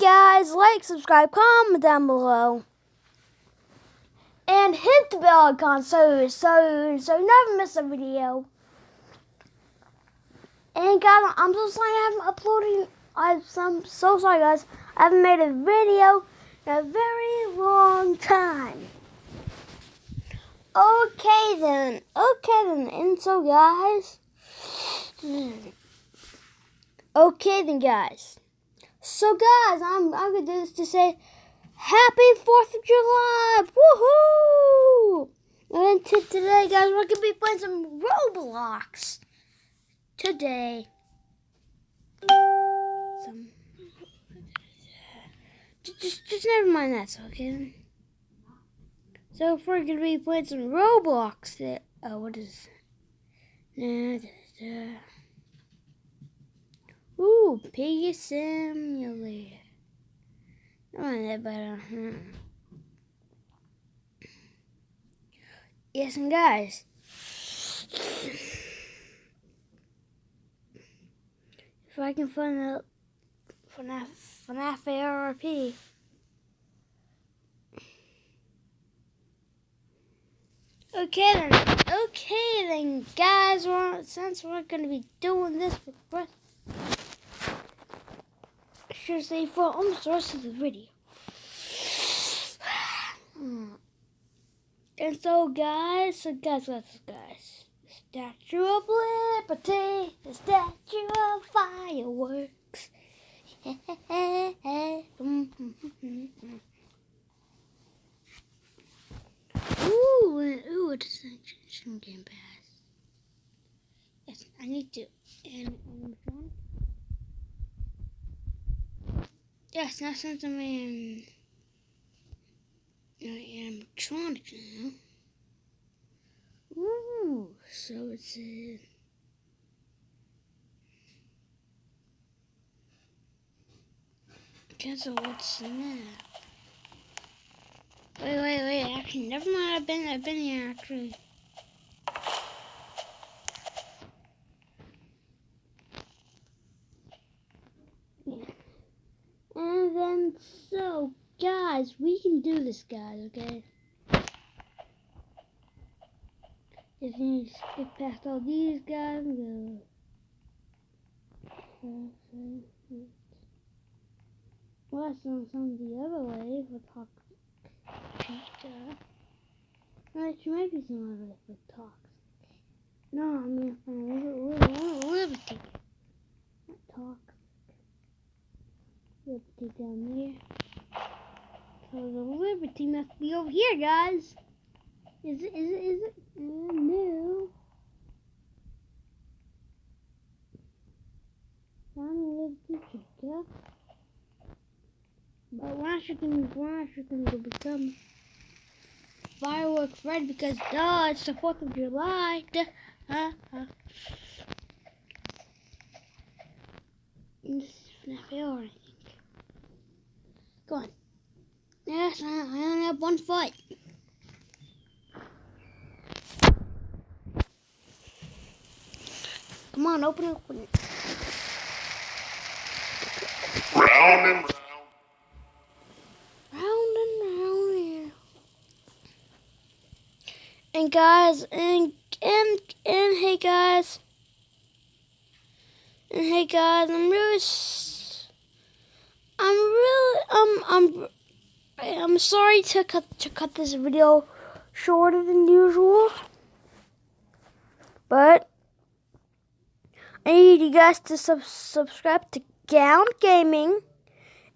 guys, like, subscribe, comment down below. And hit the bell icon so you never miss a video. And guys, I'm so sorry I haven't uploaded. I'm so sorry guys. I haven't made a video in a very long time. Okay then. And so guys. Okay then guys. So guys, I'm gonna do this to say Happy 4th of July! Woohoo! And today guys, we're gonna be playing some Roblox. Today. Just never mind that, okay? So if we're gonna be playing some Roblox, what is it? Ooh, Piggy Simulator. I want that better. Yes, and guys, if I can find a FNAF ARP. Okay then, guys. Since we're gonna be doing this for should say for almost the rest of the video. And so guys, Statue of Liberty, the Statue of Fireworks. Ooh, it's an Game Pass. Yes, I need to. And yes, now since I'm in animatronics now. Ooh, so it's guess what's now? Wait, actually, never mind, I've been here, actually. Yeah. And then, so, guys, we can do this, guys, okay? Just need to skip past all these guys and go. Well, that's some the other way for toxic pizza. Actually, maybe some other way for toxic. No, I mean for liberty. Not toxic. Liberty down there. So the liberty must be over here, guys. Is it? No. I'm a liberty chica. But we're not going to become Firework Freddy because duh, it's the 4th of July. It's FNAF, I think. Go on. Yes, I only have one foot. Come on, open it. Round and round. Round and round here. And guys, and hey guys. And hey guys, I'm sorry to cut this video shorter than usual. But I need you guys to subscribe to Gown Gaming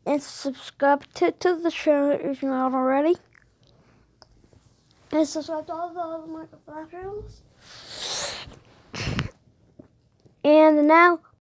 and subscribe to the channel if you're not already. And subscribe to all the other channels. And now